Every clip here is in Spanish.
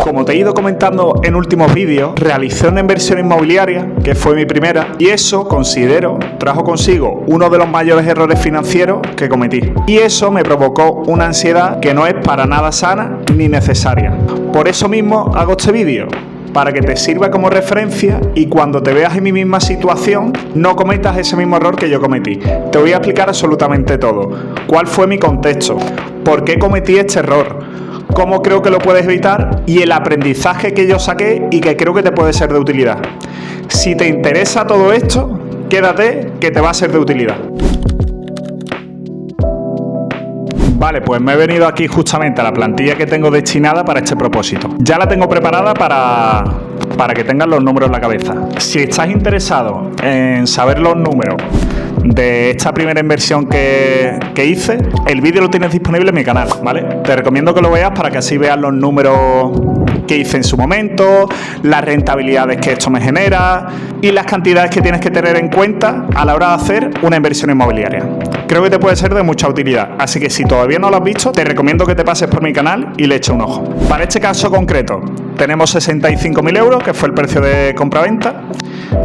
Como te he ido comentando en últimos vídeos, realicé una inversión inmobiliaria, que fue mi primera, y eso considero trajo consigo uno de los mayores errores financieros que cometí. Y eso me provocó una ansiedad que no es para nada sana ni necesaria. Por eso mismo hago este vídeo, para que te sirva como referencia y cuando te veas en mi misma situación no cometas ese mismo error que yo cometí. Te voy a explicar absolutamente todo. ¿Cuál fue mi contexto? ¿Por qué cometí este error? ¿Cómo creo que lo puedes evitar? Y el aprendizaje que yo saqué y que creo que te puede ser de utilidad. Si te interesa todo esto, quédate que te va a ser de utilidad. Vale, pues me he venido aquí justamente a la plantilla que tengo destinada para este propósito. Ya la tengo preparada para que tengas los números en la cabeza. Si estás interesado en saber los números de esta primera inversión que hice, el vídeo lo tienes disponible en mi canal, ¿vale? Te recomiendo que lo veas para que así veas los números que hice en su momento, las rentabilidades que esto me genera y las cantidades que tienes que tener en cuenta a la hora de hacer una inversión inmobiliaria. Creo que te puede ser de mucha utilidad, así que si todavía no lo has visto, te recomiendo que te pases por mi canal y le eches un ojo. Para este caso concreto, tenemos 65.000 euros, que fue el precio de compra-venta,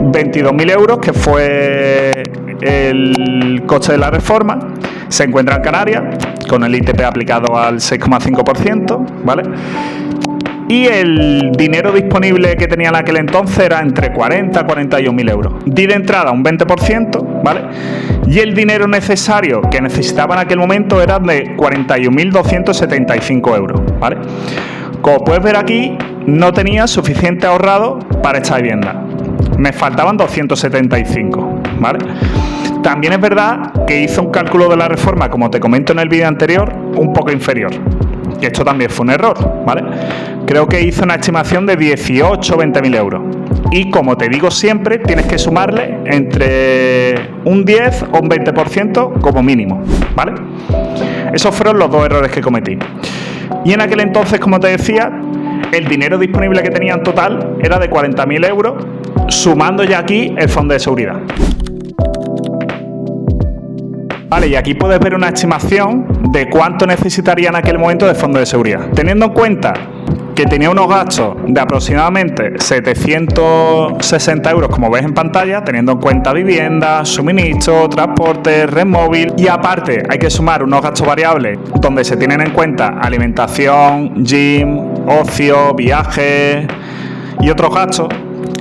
22.000 euros, que fue el coste de la reforma, se encuentra en Canarias, con el ITP aplicado al 6,5%, ¿vale? Y el dinero disponible que tenía en aquel entonces era entre 40 y 41.000 euros. Di de entrada un 20%, ¿vale? Y el dinero necesario que necesitaba en aquel momento era de 41.275 euros, ¿vale? Como puedes ver aquí, no tenía suficiente ahorrado para esta vivienda. Me faltaban 275, ¿vale? También es verdad que hice un cálculo de la reforma, como te comento en el vídeo anterior, un poco inferior. Que esto también fue un error, ¿vale? Creo que hice una estimación de 18 o 20.000 euros. Y como te digo siempre, tienes que sumarle entre un 10 o un 20% como mínimo, ¿vale? Esos fueron los dos errores que cometí. Y en aquel entonces, como te decía, el dinero disponible que tenía en total era de 40.000 euros, sumando ya aquí el fondo de seguridad. Vale, y aquí puedes ver una estimación de cuánto necesitaría en aquel momento de fondo de seguridad. Teniendo en cuenta que tenía unos gastos de aproximadamente 760 euros, como ves en pantalla, teniendo en cuenta vivienda, suministro, transporte, red móvil, y aparte hay que sumar unos gastos variables donde se tienen en cuenta alimentación, gym, ocio, viajes y otros gastos.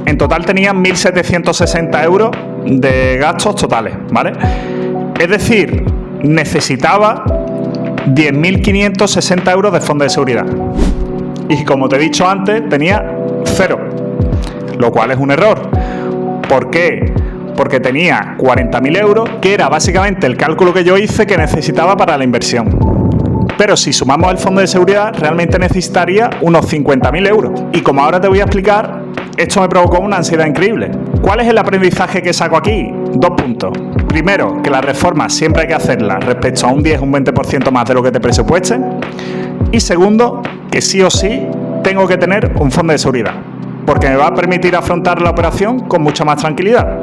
En total tenía 1.760 euros de gastos totales, ¿vale? Es decir, necesitaba 10.560 euros de fondo de seguridad. Y como te he dicho antes, tenía 0, lo cual es un error. ¿Por qué? Porque tenía 40.000 euros, que era básicamente el cálculo que yo hice que necesitaba para la inversión. Pero si sumamos el fondo de seguridad, realmente necesitaría unos 50.000 euros. Y como ahora te voy a explicar, esto me provocó una ansiedad increíble. ¿Cuál es el aprendizaje que saco aquí? 2 puntos. Primero, que la reforma siempre hay que hacerla respecto a un 10 o un 20% más de lo que te presupuesten. Y segundo, que sí o sí tengo que tener un fondo de seguridad, porque me va a permitir afrontar la operación con mucha más tranquilidad.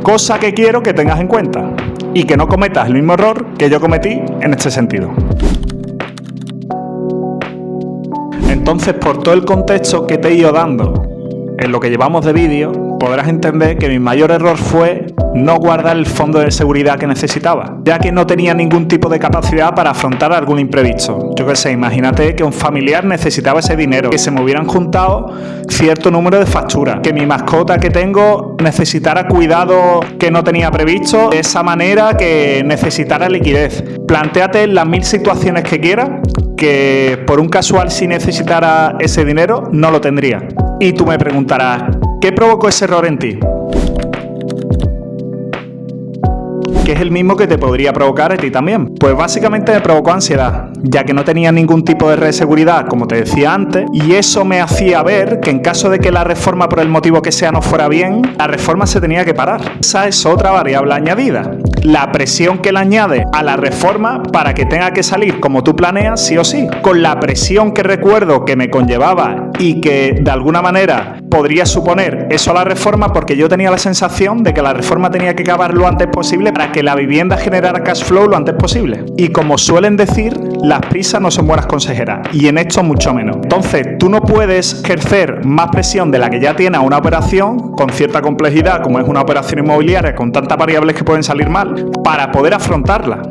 Cosa que quiero que tengas en cuenta y que no cometas el mismo error que yo cometí en este sentido. Entonces, por todo el contexto que te he ido dando en lo que llevamos de vídeo, podrás entender que mi mayor error fue no guardar el fondo de seguridad que necesitaba, ya que no tenía ningún tipo de capacidad para afrontar algún imprevisto. Yo qué sé, imagínate que un familiar necesitaba ese dinero, que se me hubieran juntado cierto número de facturas, que mi mascota que tengo necesitara cuidado que no tenía previsto, de esa manera que necesitara liquidez. Plantéate las 1000 situaciones que quieras, que por un casual si necesitara ese dinero no lo tendría. Y tú me preguntarás, ¿qué provocó ese error en ti? Que es el mismo que te podría provocar a ti también. Pues básicamente me provocó ansiedad, ya que no tenía ningún tipo de red de seguridad, como te decía antes, y eso me hacía ver que en caso de que la reforma, por el motivo que sea, no fuera bien, la reforma se tenía que parar. Esa es otra variable añadida. la presión que le añade a la reforma para que tenga que salir como tú planeas, sí o sí, con la presión que recuerdo que me conllevaba y que de alguna manera podría suponer eso a la reforma, porque yo tenía la sensación de que la reforma tenía que acabar lo antes posible para que la vivienda generara cash flow lo antes posible. Y como suelen decir, las prisas no son buenas consejeras, y en esto mucho menos. Entonces, tú no puedes ejercer más presión de la que ya tiene a una operación con cierta complejidad, como es una operación inmobiliaria, con tantas variables que pueden salir mal, para poder afrontarla.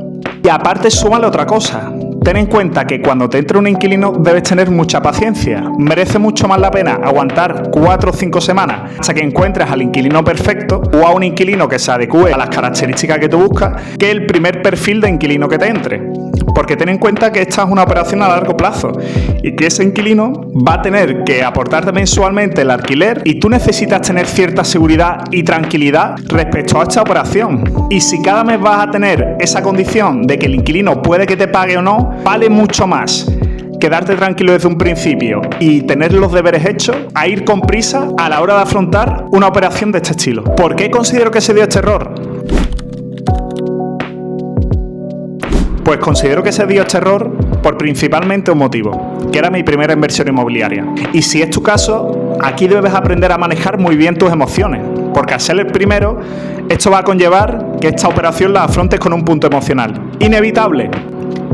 Y aparte, súmale otra cosa. Ten en cuenta que cuando te entre un inquilino debes tener mucha paciencia. Merece mucho más la pena aguantar 4 o 5 semanas hasta que encuentres al inquilino perfecto o a un inquilino que se adecue a las características que tú buscas, que el primer perfil de inquilino que te entre. Porque ten en cuenta que esta es una operación a largo plazo y que ese inquilino va a tener que aportarte mensualmente el alquiler, y tú necesitas tener cierta seguridad y tranquilidad respecto a esta operación. Y si cada mes vas a tener esa condición de que el inquilino puede que te pague o no, vale mucho más quedarte tranquilo desde un principio y tener los deberes hechos a ir con prisa a la hora de afrontar una operación de este estilo. ¿Por qué considero que se dio este error? Pues considero que se dio este error por principalmente un motivo, que era mi primera inversión inmobiliaria. Y si es tu caso, aquí debes aprender a manejar muy bien tus emociones, porque al ser el primero, esto va a conllevar que esta operación la afrontes con un punto emocional inevitable.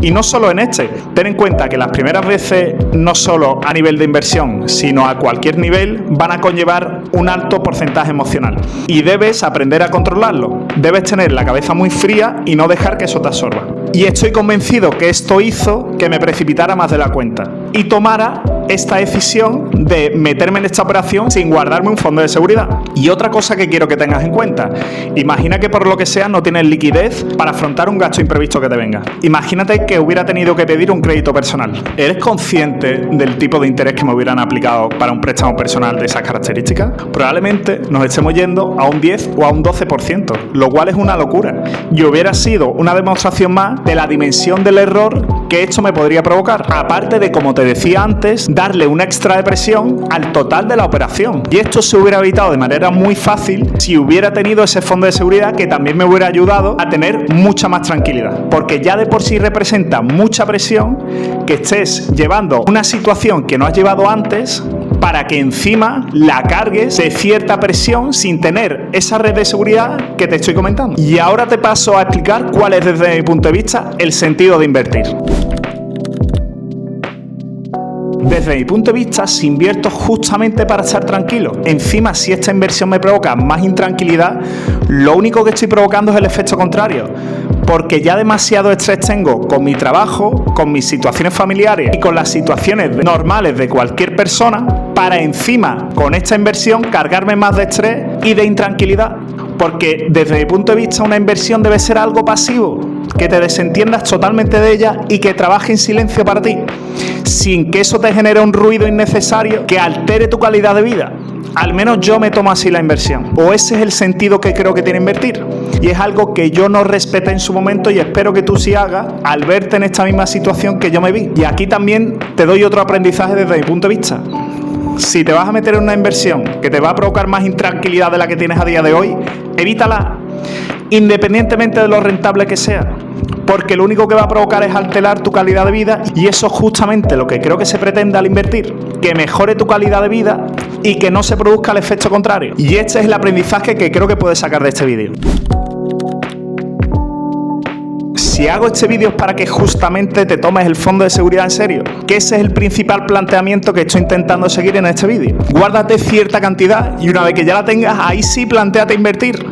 Y no solo en este, ten en cuenta que las primeras veces, no solo a nivel de inversión, sino a cualquier nivel, van a conllevar un alto porcentaje emocional. Y debes aprender a controlarlo. Debes tener la cabeza muy fría y no dejar que eso te absorba. Y estoy convencido que esto hizo que me precipitara más de la cuenta y tomara esta decisión de meterme en esta operación sin guardarme un fondo de seguridad. Y otra cosa que quiero que tengas en cuenta: imagina que por lo que sea no tienes liquidez para afrontar un gasto imprevisto que te venga. Imagínate que hubiera tenido que pedir un crédito personal. ¿Eres consciente del tipo de interés que me hubieran aplicado para un préstamo personal de esas características? Probablemente nos estemos yendo a un 10 o a un 12%, lo cual es una locura. Y hubiera sido una demostración más de la dimensión del error que esto me podría provocar. Aparte de, como te decía antes, darle una extra de presión al total de la operación. Y esto se hubiera evitado de manera muy fácil si hubiera tenido ese fondo de seguridad, que también me hubiera ayudado a tener mucha más tranquilidad. Porque ya de por sí representa mucha presión que estés llevando una situación que no has llevado antes, para que encima la cargues de cierta presión sin tener esa red de seguridad que te estoy comentando. Y ahora te paso a explicar cuál es, desde mi punto de vista, el sentido de invertir. Desde mi punto de vista, si invierto justamente para estar tranquilo, encima si esta inversión me provoca más intranquilidad, lo único que estoy provocando es el efecto contrario, porque ya demasiado estrés tengo con mi trabajo, con mis situaciones familiares y con las situaciones normales de cualquier persona, para encima con esta inversión cargarme más de estrés y de intranquilidad. Porque desde mi punto de vista una inversión debe ser algo pasivo, que te desentiendas totalmente de ella y que trabaje en silencio para ti, sin que eso te genere un ruido innecesario que altere tu calidad de vida. Al menos yo me tomo así la inversión, o ese es el sentido que creo que tiene invertir, y es algo que yo no respeté en su momento y espero que tú sí hagas al verte en esta misma situación que yo me vi. Y aquí también te doy otro aprendizaje desde mi punto de vista. Si te vas a meter en una inversión que te va a provocar más intranquilidad de la que tienes a día de hoy, evítala, independientemente de lo rentable que sea, porque lo único que va a provocar es alterar tu calidad de vida, y eso es justamente lo que creo que se pretende al invertir, que mejore tu calidad de vida y que no se produzca el efecto contrario. Y este es el aprendizaje que creo que puedes sacar de este vídeo. Si hago este vídeo es para que justamente te tomes el fondo de seguridad en serio, que ese es el principal planteamiento que estoy intentando seguir en este vídeo. Guárdate cierta cantidad y una vez que ya la tengas, ahí sí plantéate invertir.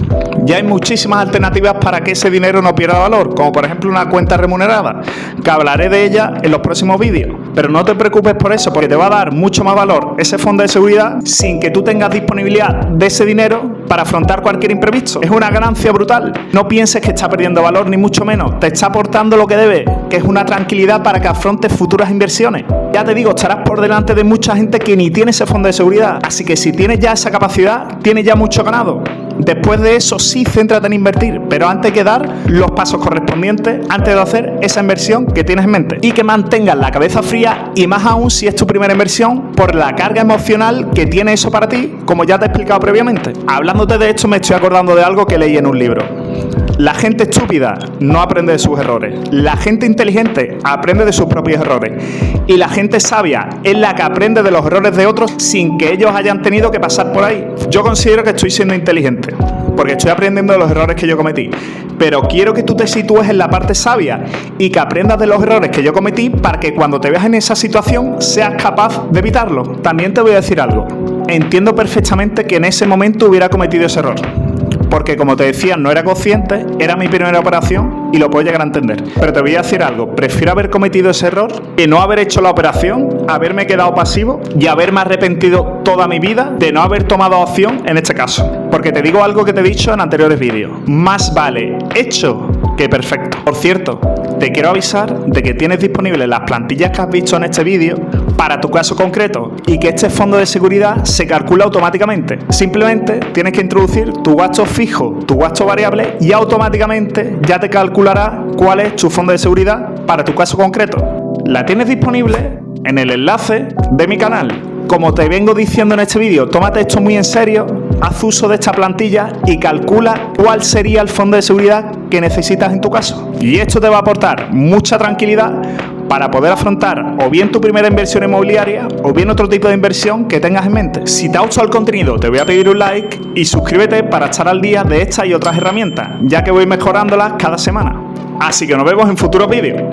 Ya hay muchísimas alternativas para que ese dinero no pierda valor, como por ejemplo una cuenta remunerada, que hablaré de ella en los próximos vídeos. Pero no te preocupes por eso, porque te va a dar mucho más valor ese fondo de seguridad sin que tú tengas disponibilidad de ese dinero para afrontar cualquier imprevisto. Es una ganancia brutal. No pienses que está perdiendo valor, ni mucho menos. Te está aportando lo que debe, que es una tranquilidad para que afrontes futuras inversiones. Ya te digo, estarás por delante de mucha gente que ni tiene ese fondo de seguridad. Así que si tienes ya esa capacidad, tienes ya mucho ganado. Después de eso sí, céntrate en invertir, pero antes hay que dar los pasos correspondientes antes de hacer esa inversión que tienes en mente. Y que mantengas la cabeza fría, y más aún si es tu primera inversión, por la carga emocional que tiene eso para ti, como ya te he explicado previamente. Hablándote de esto, me estoy acordando de algo que leí en un libro. La gente estúpida no aprende de sus errores. La gente inteligente aprende de sus propios errores. Y la gente sabia es la que aprende de los errores de otros sin que ellos hayan tenido que pasar por ahí. Yo considero que estoy siendo inteligente, porque estoy aprendiendo de los errores que yo cometí. Pero quiero que tú te sitúes en la parte sabia y que aprendas de los errores que yo cometí para que cuando te veas en esa situación seas capaz de evitarlo. También te voy a decir algo. Entiendo perfectamente que en ese momento hubiera cometido ese error, porque como te decía, no era consciente, era mi primera operación y lo puedo llegar a entender. Pero te voy a decir algo, prefiero haber cometido ese error que no haber hecho la operación, haberme quedado pasivo y haberme arrepentido toda mi vida de no haber tomado opción en este caso. Porque te digo algo que te he dicho en anteriores vídeos, más vale hecho que perfecto. Por cierto, te quiero avisar de que tienes disponibles las plantillas que has visto en este vídeo para tu caso concreto y que este fondo de seguridad se calcula automáticamente. Simplemente tienes que introducir tu gasto fijo, tu gasto variable y automáticamente ya te calculará cuál es tu fondo de seguridad para tu caso concreto. La tienes disponible en el enlace de mi canal. Como te vengo diciendo en este vídeo, tómate esto muy en serio, haz uso de esta plantilla y calcula cuál sería el fondo de seguridad que necesitas en tu caso. Y esto te va a aportar mucha tranquilidad para poder afrontar o bien tu primera inversión inmobiliaria o bien otro tipo de inversión que tengas en mente. Si te ha gustado el contenido, te voy a pedir un like y suscríbete para estar al día de estas y otras herramientas, ya que voy mejorándolas cada semana. Así que nos vemos en futuros vídeos.